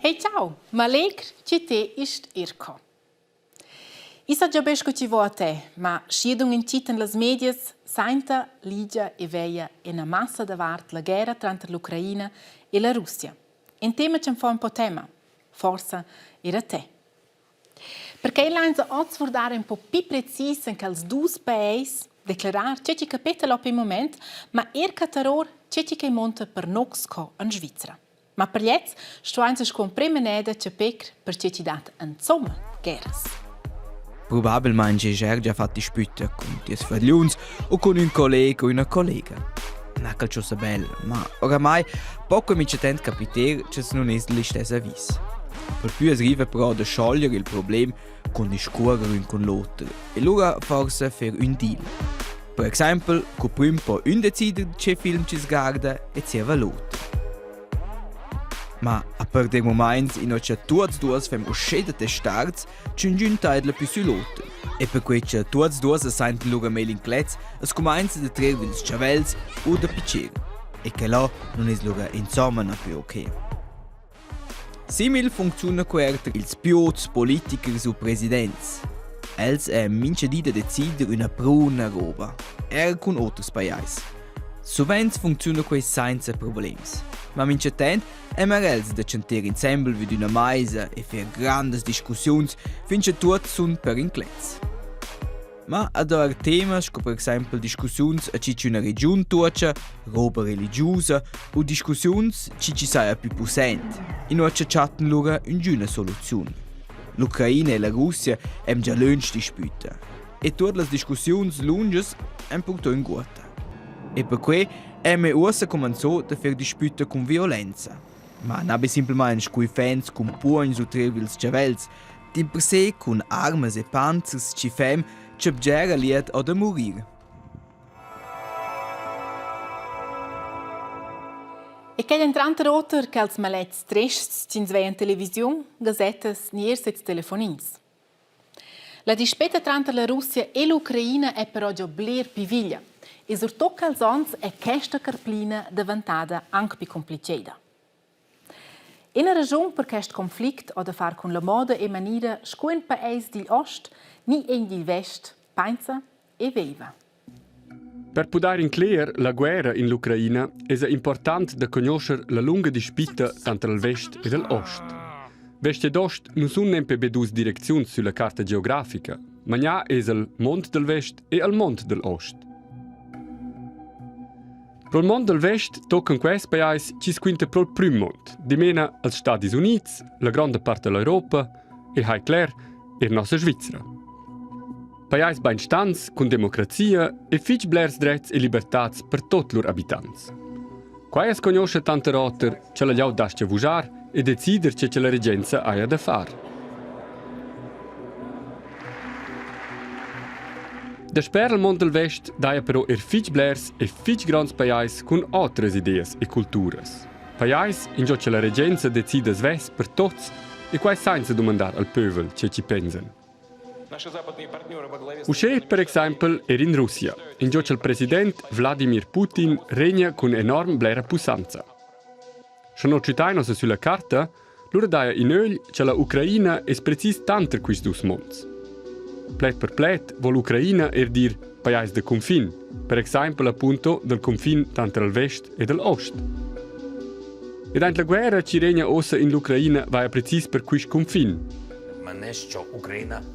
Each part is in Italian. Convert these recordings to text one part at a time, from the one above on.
Hey ciao, m'allegro che te ist Irko. Ich sa già besco ci vo a te, ma schiedung in citten las medias, sainta, ligia e veia e una massa davart la guerra tra l'Ucraina e la Russia. Un tema c'è un po' tema, forse era te. Perché l'anza oggi vuol dare un po' più preciso in quels due paesi declarar c'è ci capita per il momento, ma cataror c'è ci che monta per noxco in Svizzera. Ma per jetzt sto anzi con premeneda c'è pecr per c'è ci dat insomma guerras. Probabilmente hai già fatto spütte con ties fadliuns o con un collega o una collega. Non è cosa bella, ma oramai poco mi c'è tent capire che non è la stessa vis. Per più arriva però a sciogliere il problema con discorrere con l'altro e allora forse fare un deal. Per esempio, che prima può un decidere che film ci sguarda e si va l'altro. Ma a per dei momenti in cui tutti due fanno uscire da starts, c'è un teile più sull'altro. E per cui tutti due si sentono loro meglio in klez, es cominciano a trarre i sciavels o da piacere. E che là non è loro insomma non più ok. Simil funziona querter ils pilots, politikers o presidents. Els mince di decidere una bruna roba, con altri paesi. Sovente funziona questo senza problemi. Ma mince tempo è meglio di sentire insieme di una mesa e fare grandi discussioni finché tutti sono per inglese. Ma ad altri temi, come per esempio discussioni a chi una regione tocca, roba religiosa o discussioni ci sia più possenti, in cui cercano loro una soluzione. L'Ucraina e la Russia hanno già lungi dispute e tutte le discussioni lunghe hanno portato in guerra. E per cui abbiamo ora cominciato a fare dispute con violenza. Ma non semplicemente con fans con pugni o trevils cevels, di per sé con armi e panzers ci fanno che bgiera liet o da morire. E che entrante roter che els malets trests cins veien televisione, gazettes, niers et telefonins. La dispeta tra la Russia e l'Ucraina è però già bler piviglia. E surtocca als ons è questa carplina diventata anche più complicata. E una ragione per questo conflitto ha a fare con la moda e maniera che un paese dell'Ost ni in del Vest pensa e vive. Per poter includere la guerra in l'Ucraina è importante da conoscere la lunga dispita tra il Vest e l'Ost. Vest ed Ost non sono neanche due direzioni sulla carta geografica, ma è il mondo del Vest e il mondo dell'Ost. Per il mondo del Vest toccano questi paesi ci squinta per il primo mondo, di meno gli Stati Uniti, la grande parte dell'Europa e, Heikler, e la nostra Svizzera. Paesi ben stanzi, con democrazia e fitch blers drets e libertà per tutti i loro abitanti. Qua es conosce tante rotter, ce la liau dasce vujar e decider ce la reggenza ha da fare. Da sper il mondo del Vest daia però fitch blers e fitch grands paesi con altre idee e culture. Paesi in cui la reggenza decide sves per tutti e qua senza domandare al popolo ce ci pensano. Uscì, per esempio, in Russia, in cui il presidente Vladimir Putin regna con enorme blera pusanza. Se non citano sulla carta, loro daia in öl che la Ucraina è precis tanto questi due mondi. Plet per plet, vuole l'Ucraina dir paesi de confin, per esempio appunto del confin tanto al Vest e dell'Ost. Ed anche la guerra ci regna ossa in l'Ucraina va precis per questo confin.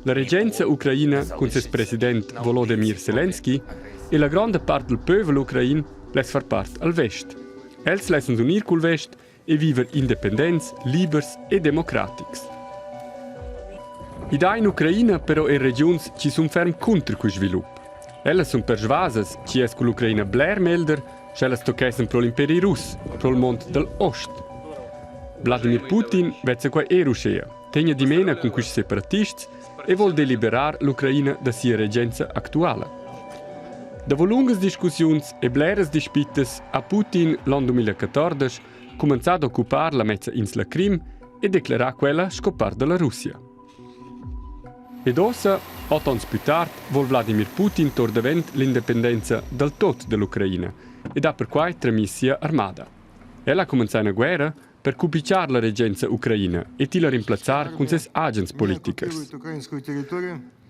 La reggenza ucraina con il presidente Volodymyr Zelensky e la grande parte del popolo ucraino laisse far parte al Vest. Els lassen unir col Vest e vivere independents, libers e democratics. In Ucraina però e regioni ci sono ferm contro questo sviluppo. Elles sono persuasas che è con l'Ucraina bler melder, che elles tocchessen pro l'imperi russ, pro il mondo dell'Ost. Vladimir Putin vezza qua ruscea. Tegna di mena con questi separatisti e vuol deliberare l'Ucraina da sia reggenza attuale. Dopo lunghe discussioni e bleres dispites, a Putin l'anno 2014 cominciato a occupare la mezza insula Crim e declarare quella scopar dalla Russia. Ed ora, 8 anni più tardi, vuol Vladimir Putin tordavent l'indipendenza del tot dell'Ucraina ed ha per quai tramissia armata. Ella ha cominciato una guerra per cupiciar la reggenza ucraina e ti la rimplazzar con ses agents politikers.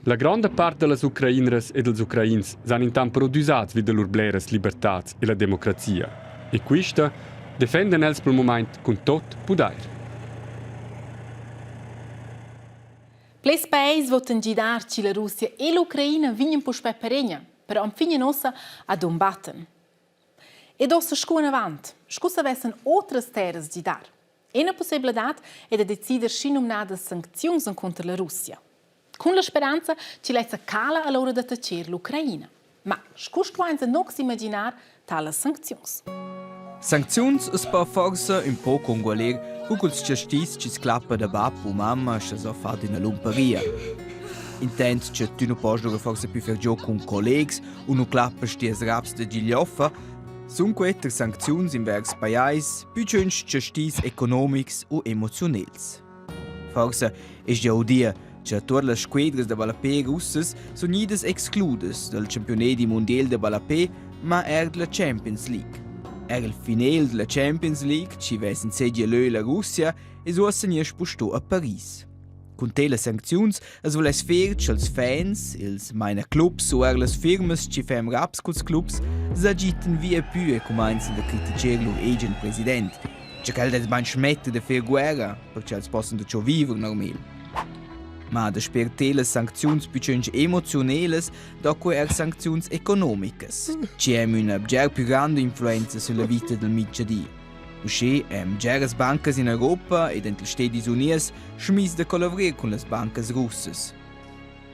La grande parte delle ucrainers e dels ucrains san intant produsats vid lur bleras libertats e la democrazia. E quista defenden els pel moment con tot pudair. Ples paesi votan gidar ci la Russia e l'Ucraina vignan push per peregna, però am fine nossa ad umbatten. E dossa scuon avant, scusa vessen otras terras gidar. E una possibilitat è da decider scinumnadas sanczions contra la Russia. Con la speranza ci lezza cala all'ora da tacer l'Ucraina. Ma scust vuoi nox imaginar tale sanczions? Sanczions es per forza un po' congualer quels gestis ci sclappa da bap o mamma che so fa in lumperia. Intens che tu non puoi forse più fer gioco con collegs o non clappa sties raps de giglioffa. Sun quetter sanczions invers pais più giunts gestis economics o emotionels. Forse es già udia che tutte le squadre de ballapé russes sono ides excludes del campionati mondial de ballapé, ma la Champions League. Il finale della Champions League ci vessen sedia la Russia e so assegna sposto a Paris. Con tele sanczions es voles fer che els fans, ils meine clubs o les firmes ci fem raps culs clubs s'agiten via più e cominciano a criticar lor agent president. Che cal des ban smette de fer guerra, perché els possono ciò vivere normal. Ma da sper tele sanczions più emotionelles dopo sanczions economicas. Ci hem una più grande influenza sulla vita del micciadì. Usce geras bancas in Europa ed entl Stati Unis schmis de collaborer con las bancas russas.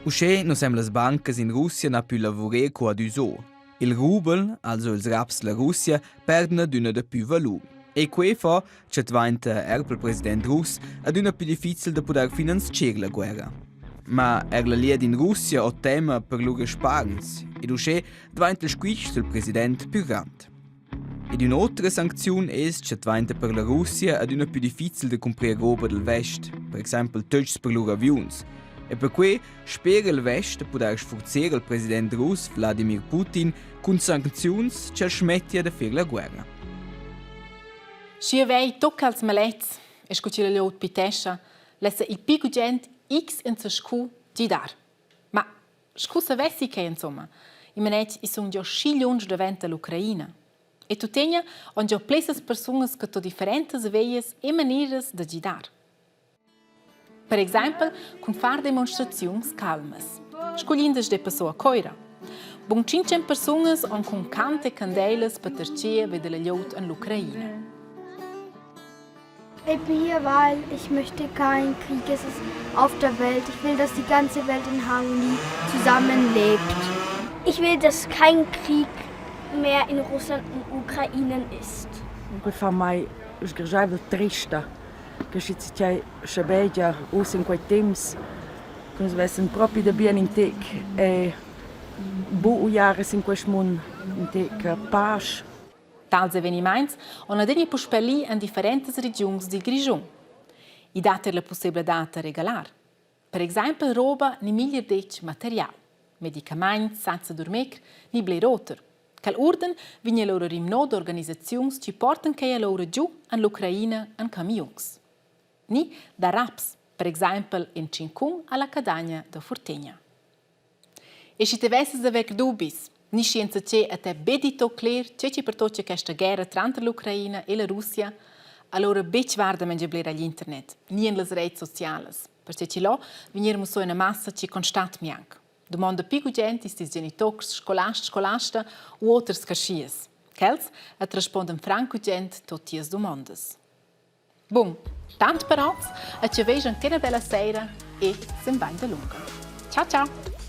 Usce no sem las bancas in Russia na più lavorer co ad uso. Il rubel, also ils raps la Russia, perdna d'una de più valur. E quei fa che diventa pel president russ ad una più difficile da poter finanziare la guerra. Ma la lied in Russia o tema per loro sparens, ed usce diventa il squiscio del president più grande. Ed un'altra sanzione è che diventa per la Russia ad una più difficile da comprare roba del West, per esempio touch per loro avions. E per cui spera il West di poter sforzare il presidente russo Vladimir Putin con sanzioni che smettia di fare la guerra. Si avei tocca als malets, e scuci la liot pitescia, lessa il più gent x in ciascun gidar. Ma scusa vessi che insomma, i manets i sono già sciglions davanti all'Ucraina. E tuttavia hanno già plesas personas che to differentes veias e maniere da gidar. Per esempio, con far demonstrazioni calmas, scogliendas de pessoa coira. Bon 500 personas hanno con cante candelas per tercia vede la liot all'Ucraina. Ich bin hier, weil ich möchte keinen Krieg. Es ist auf der Welt. Ich will, dass die ganze Welt in Harmonie zusammenlebt. Ich will, dass kein Krieg mehr in Russland und Ukraine ist. Fa mai sgrigiavel trista, che si scebegia us in quei temps, che si vessen proprio da bien in tec e bu jahres in quest mun in tec pace. Tals avveniments hanno adegni puspelli in differenti regioni di Grigion. I dati la possibilità di regalare. Per esempio, roba ni miglior dec material, medicamenti, senza dormir, ni bleiroter. Cal orden vigna loro rimno d'organizzazioni ci portano che a loro giù all'Ucraina in camions. Ni da raps, per esempio in Cincun alla Cadagna da Fortegna. E se te vesses da vec dubis, ni scienza c'è a te bedito clear c'è ci per tocce questa guerra tra l'Ucraina e la Russia, allora bec varda mangiablera agli internet, ni in les reti sociales, perché ci lo veniremo so in una massa ci constat mianc. Domanda più gente stis genitors, scolasta o outras cascias. Kels a responden franco gente totias domandas. Bom, tanto per oggi, a ci vejam che una bella sera e sem vain da lunga. Ciao ciao!